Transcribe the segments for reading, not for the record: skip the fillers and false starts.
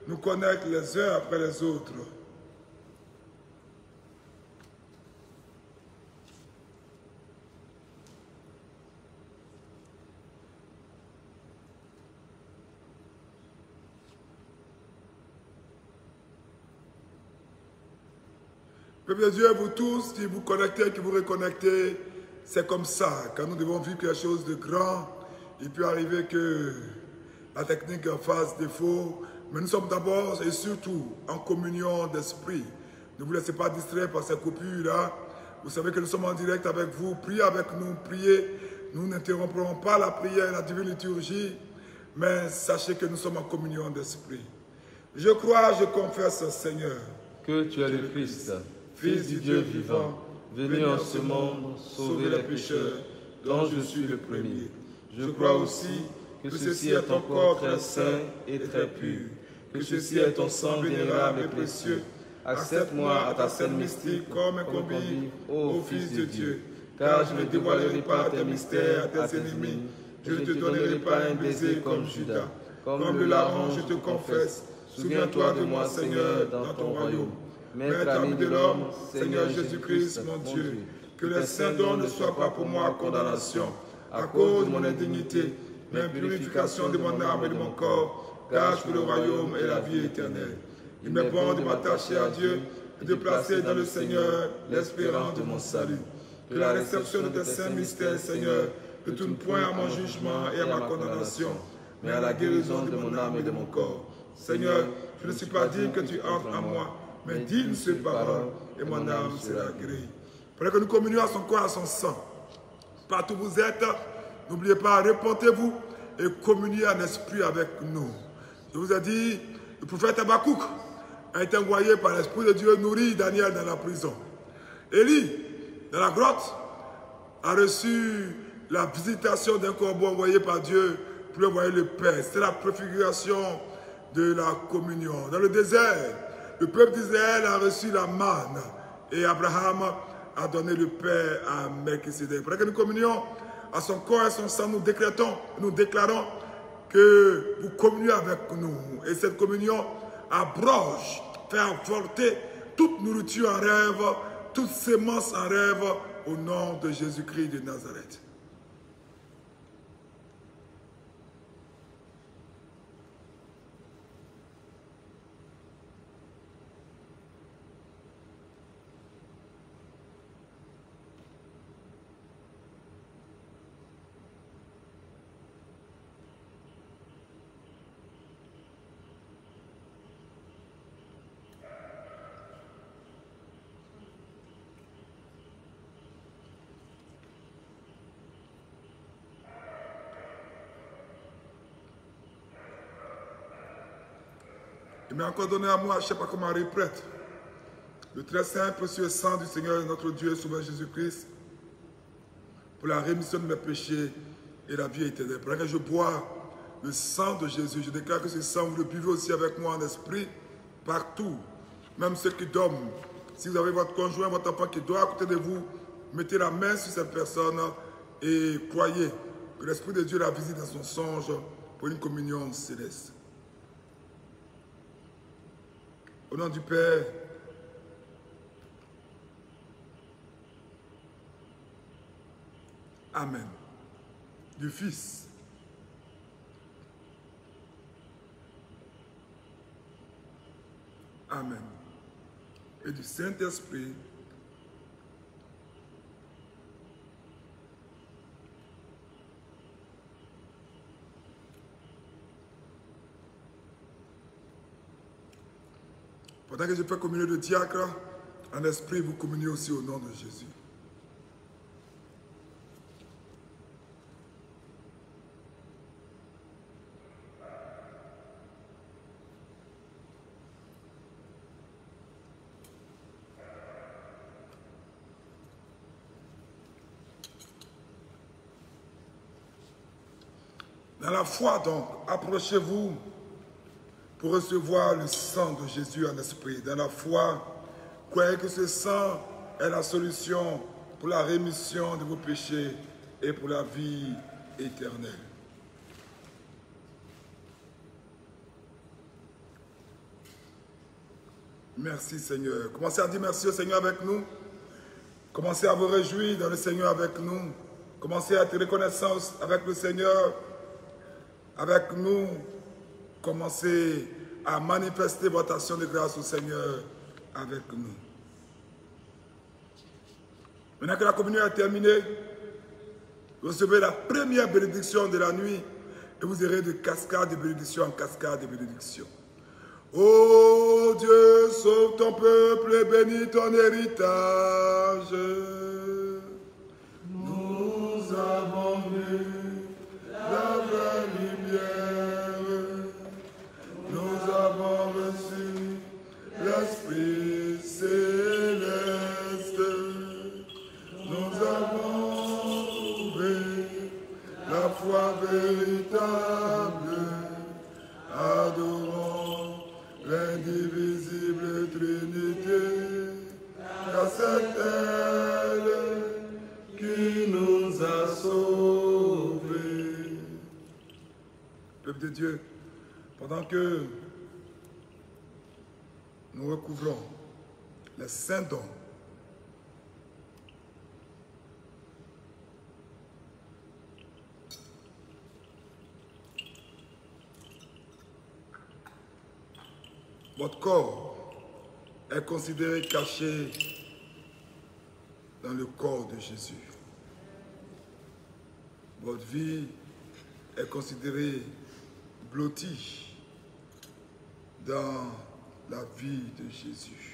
nous connaître les uns après les autres. Peuple de Dieu, vous tous qui vous connectez, qui vous reconnectez, c'est comme ça. Quand nous devons vivre quelque chose de grand, il peut arriver que la technique fasse défaut. Mais nous sommes d'abord et surtout en communion d'esprit. Ne vous laissez pas distraire par ces coupures-là. Vous savez que nous sommes en direct avec vous. Priez avec nous, priez. Nous n'interromprons pas la prière, la divine liturgie. Mais sachez que nous sommes en communion d'esprit. Je crois, je confesse, Seigneur, que tu es le Christ, Fils du Dieu vivant, venu en ce monde sauver les pécheurs, dont je suis le premier. Je crois aussi que ceci est ton corps très saint et très pur, que ceci est ton sang vénérable et précieux. Accepte-moi à ta scène mystique comme un convive, ô Fils de Dieu, car je ne dévoilerai pas tes mystères à tes ennemis. Je ne te donnerai pas un baiser comme Judas. Comme le larron, je te confesse. Souviens-toi de moi, Seigneur, dans ton royaume. Maître ami de l'homme, Seigneur Jésus-Christ, mon Dieu, que les saints dons ne soient pas pour moi condamnation, à cause de mon indignité, mais purification de mon âme et de mon corps, car je veux le royaume et la vie éternelle. Il m'est bon de m'attacher à Dieu et de placer dans le Seigneur l'espérance de mon salut. Que la réception de tes saints mystères, Seigneur, ne tourne point à mon jugement et à ma condamnation, mais à la guérison de mon âme et de mon corps. Seigneur, je ne suis pas digne que tu entres en moi, mais dis une seule parole et mon âme sera guérie. Pour que nous communions à son corps, à son sang. Partout où vous êtes, n'oubliez pas, répentez-vous et communiez en esprit avec nous. Je vous ai dit, le prophète Habakkuk a été envoyé par l'Esprit de Dieu nourrir Daniel dans la prison. Élie, dans la grotte, a reçu la visitation d'un corbeau envoyé par Dieu pour lui envoyer le pain. C'est la préfiguration de la communion. Dans le désert, le peuple d'Israël a reçu la manne et Abraham a donné le pain à Melchisédek. Pour que nous communions à son corps et à son sang, nous déclarons que vous communiez avec nous. Et cette communion abroge, fait avorter toute nourriture en rêve, toute sémence en rêve, au nom de Jésus-Christ de Nazareth. Il m'a encore donné à moi, je ne sais pas comment Marie prêtre, le très saint, précieux sang du Seigneur et notre Dieu, Sauveur Jésus-Christ, pour la rémission de mes péchés et la vie éternelle. Pendant que je bois le sang de Jésus, je déclare que ce sang, vous le buvez aussi avec moi en esprit, partout, même ceux qui dorment. Si vous avez votre conjoint, votre enfant qui dort à côté de vous, mettez la main sur cette personne et croyez que l'Esprit de Dieu la visite dans son songe pour une communion céleste. Au nom du Père, Amen. Du Fils, Amen. Et du Saint-Esprit, pendant que je fais communier le diacre, en esprit, vous communiez aussi au nom de Jésus. Dans la foi, donc, approchez-vous pour recevoir le sang de Jésus en esprit. Dans la foi, croyez que ce sang est la solution pour la rémission de vos péchés et pour la vie éternelle. Merci Seigneur. Commencez à dire merci au Seigneur avec nous. Commencez à vous réjouir dans le Seigneur avec nous. Commencez à être reconnaissant avec le Seigneur avec nous. Commencez à manifester votre action de grâce au Seigneur avec nous. Maintenant que la communion est terminée, recevez la première bénédiction de la nuit et vous irez de cascade de bénédiction en cascade de bénédiction. Ô Dieu, sauve ton peuple et bénis ton héritage. Nous avons vu la vraie lumière. Nous avons reçu l'Esprit céleste. Nous avons trouvé la foi véritable. Adorons l'indivisible Trinité, car c'est elle qui nous a sauvés. Peuple de Dieu, pendant que nous recouvrons les saints dons, votre corps est considéré caché dans le corps de Jésus. Votre vie est considérée blottie dans la vie de Jésus.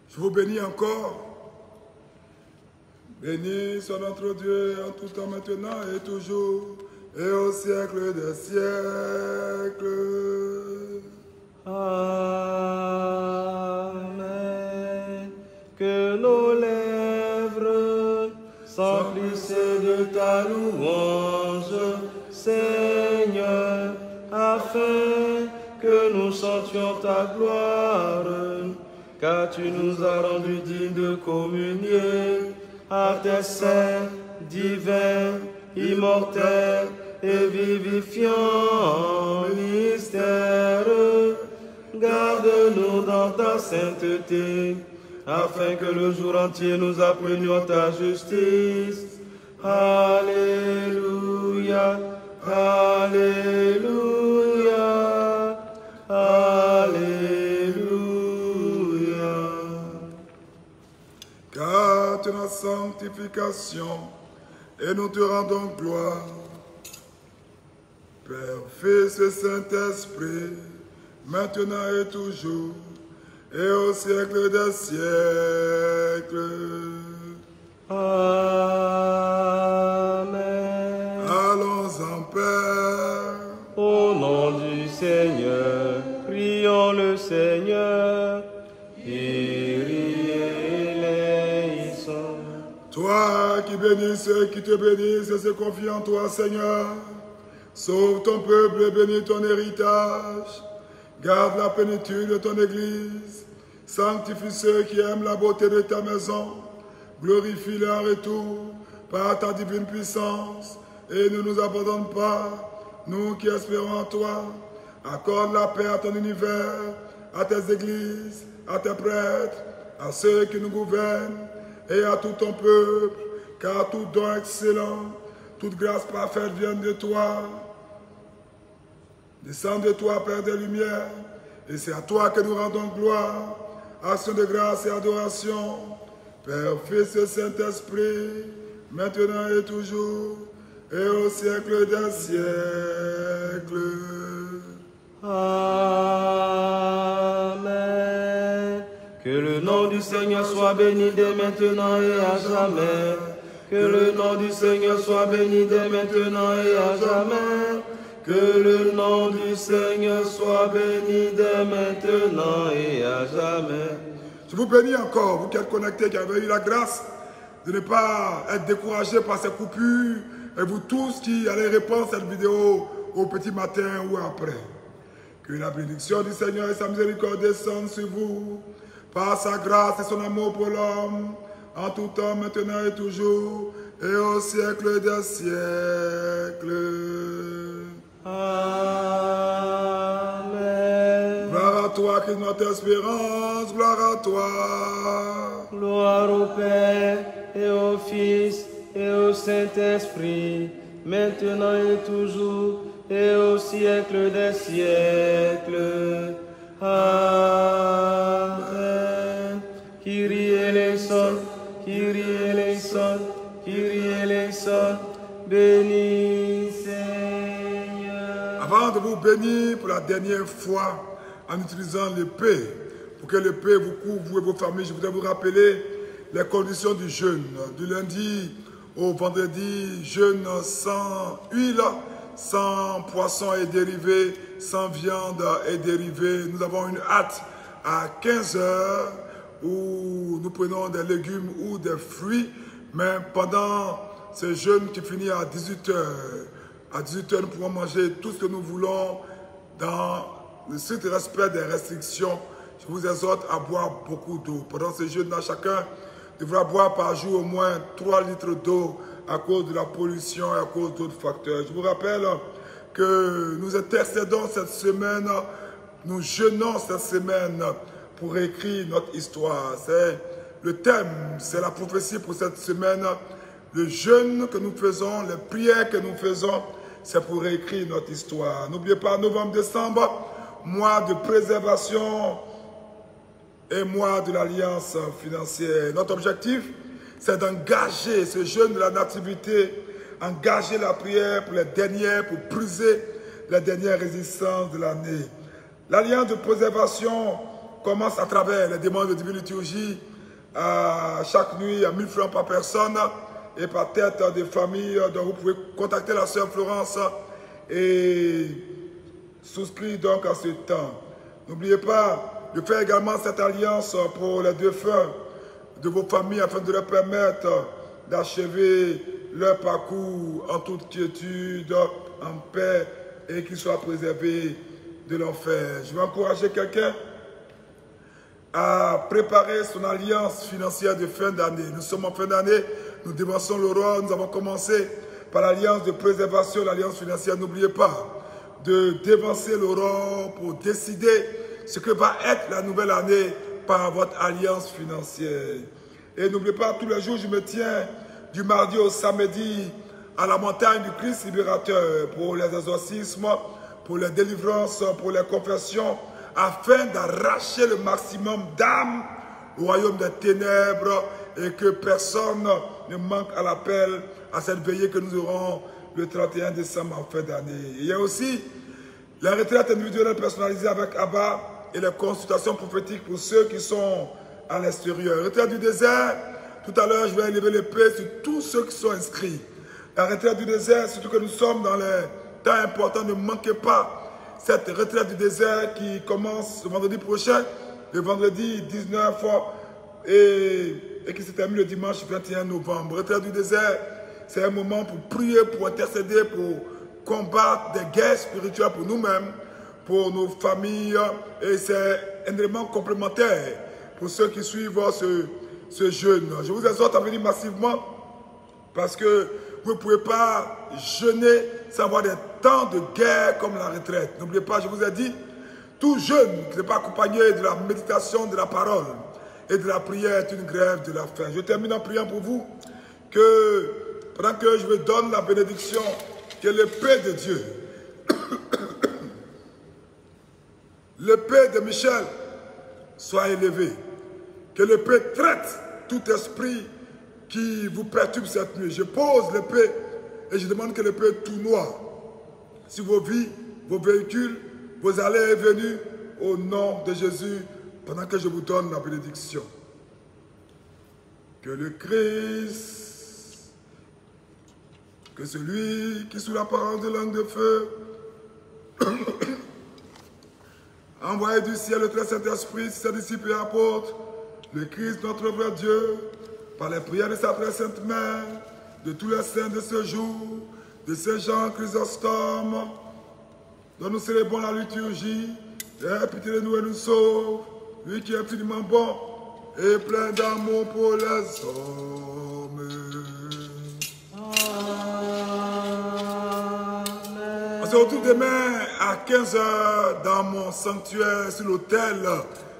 Je vous bénis encore. Béni soit notre Dieu en tout temps, maintenant et toujours, et au siècle des siècles. Amen. Que nos lèvres s'emplissent de ta louange, Seigneur, afin que nous chantions ta gloire. Car tu nous as rendus dignes de communier à tes saints, divins, immortels et vivifiants mystères. Garde-nous dans ta sainteté, afin que le jour entier nous apprenions ta justice. Alléluia, Alléluia, Alléluia. Car tu es la sanctification, et nous te rendons gloire. Père, Fils et Saint-Esprit, maintenant et toujours, et au siècle des siècles. Amen. Allons en paix. Au nom du Seigneur, prions le Seigneur. Toi qui bénis ceux qui te bénissent et se confient en toi, Seigneur, sauve ton peuple et bénis ton héritage. Garde la plénitude de ton Église. Sanctifie ceux qui aiment la beauté de ta maison. Glorifie-les en retour par ta divine puissance. Et ne nous abandonne pas, nous qui espérons en toi. Accorde la paix à ton univers, à tes églises, à tes prêtres, à ceux qui nous gouvernent et à tout ton peuple, car tout don excellent, toute grâce parfaite vient de toi. Descends de toi, Père des Lumières, et c'est à toi que nous rendons gloire, action de grâce et adoration, Père, Fils et Saint-Esprit, maintenant et toujours, et au siècle des siècles. Amen. Que le nom du Seigneur soit béni dès maintenant et à jamais. Que le nom du Seigneur soit béni dès maintenant et à jamais. Que le nom du Seigneur soit béni dès maintenant et à jamais. Je vous bénis encore, vous qui êtes connectés, qui avez eu la grâce de ne pas être découragés par ces coupures, et vous tous qui allez répondre cette vidéo au petit matin ou après. Que la bénédiction du Seigneur et sa miséricorde descendent sur vous, par sa grâce et son amour pour l'homme, en tout temps, maintenant et toujours, et au siècle des siècles. Amen. Gloire à toi, Christ, notre espérance, gloire à toi. Gloire au Père et au Fils et au Saint-Esprit, maintenant et toujours, et au siècle des siècles. Amen. Kyrie eleison, Kyrie eleison, Kyrie eleison, béni Seigneur. Avant de vous bénir pour la dernière fois en utilisant l'épée, pour que l'épée vous couvre, vous et vos familles, je voudrais vous rappeler les conditions du jeûne. Du lundi au vendredi, jeûne sans huile, sans poisson et dérivés, sans viande et dérivés. Nous avons une hâte à 15 heures où nous prenons des légumes ou des fruits, mais pendant ce jeûne qui finit à 18 heures, à 18 heures, nous pouvons manger tout ce que nous voulons dans le strict respect des restrictions. Je vous exhorte à boire beaucoup d'eau. Pendant ce jeûne-là, chacun devra boire par jour au moins 3 litres d'eau à cause de la pollution et à cause d'autres facteurs. Je vous rappelle que nous intercédons cette semaine, nous jeûnons cette semaine pour écrire notre histoire. C'est le thème, c'est la prophétie pour cette semaine. Le jeûne que nous faisons, les prières que nous faisons, c'est pour écrire notre histoire. N'oubliez pas, novembre-décembre, mois de préservation et mois de l'alliance financière. Notre objectif, c'est d'engager ce jeûne de la nativité, engager la prière pour les dernières, pour briser les dernières résistances de l'année. L'alliance de préservation commence à travers les demandes de divine liturgie, à chaque nuit à 1000 francs par personne et par tête des familles. Donc vous pouvez contacter la sœur Florence et souscrire donc à ce temps. N'oubliez pas de faire également cette alliance pour les défunts de vos familles afin de leur permettre d'achever leur parcours en toute quiétude, en paix et qu'ils soient préservés de l'enfer. Je vais encourager quelqu'un à préparer son alliance financière de fin d'année. Nous sommes en fin d'année, nous dévançons l'aurore, nous avons commencé par l'alliance de préservation, l'alliance financière. N'oubliez pas de dévancer l'aurore pour décider ce que va être la nouvelle année par votre alliance financière. Et n'oubliez pas, tous les jours, je me tiens du mardi au samedi à la montagne du Christ libérateur pour les exorcismes, pour les délivrances, pour les confessions, afin d'arracher le maximum d'âmes au royaume des ténèbres et que personne ne manque à l'appel à cette veillée que nous aurons le 31 décembre en fin d'année. Il y a aussi la retraite individuelle personnalisée avec Abba et les consultations prophétiques pour ceux qui sont à l'extérieur. Retraite du désert, tout à l'heure je vais élever l'épée sur tous ceux qui sont inscrits. La retraite du désert, surtout que nous sommes dans les temps importants, ne manquez pas cette retraite du désert qui commence le vendredi prochain, le vendredi 19 et qui se termine le dimanche 21 novembre. Retraite du désert, c'est un moment pour prier, pour intercéder, pour combattre des guerres spirituelles pour nous-mêmes, pour nos familles, et c'est un élément complémentaire pour ceux qui suivent ce jeûne. Je vous exhorte à venir massivement parce que vous ne pouvez pas jeûner sans avoir des temps de guerre comme la retraite. N'oubliez pas, je vous ai dit, tout jeûne qui n'est pas accompagné de la méditation de la parole et de la prière est une grève de la faim. Je termine en priant pour vous que pendant que je vous donne la bénédiction, que l'épée de Dieu, l'épée de Michel soit élevée, que l'épée traite tout esprit qui vous perturbe cette nuit. Je pose l'épée et je demande que l'épée tournoie sur vos vies, vos véhicules, vos allées et venues, au nom de Jésus, pendant que je vous donne la bénédiction. Que le Christ, que celui qui sous l'apparence de langue de feu Envoyé du ciel le très Saint-Esprit, ses disciples et apôtres, le Christ, notre vrai Dieu, par les prières de sa très sainte mère, de tous les saints de ce jour, de ces gens Chrysostome, dont nous célébrons la liturgie, aie pitié de nous et nous sauve, lui qui est infiniment bon et plein d'amour pour les hommes. On se retrouve demain à 15 h dans mon sanctuaire sur l'autel,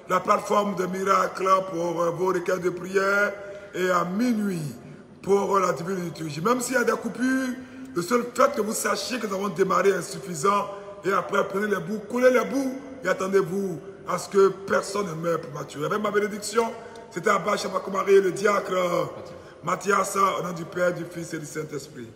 la plateforme de miracles pour vos requêtes de prière, et à minuit pour la divine liturgie. Même s'il y a des coupures, le seul fait que vous sachiez que nous avons démarré est insuffisant, et après prenez les bouts, collez les bouts et attendez-vous à ce que personne ne meure prématuré. Avec ma bénédiction, c'était Abba Chabakomari, le diacre Mathias, au nom du Père, du Fils et du Saint-Esprit.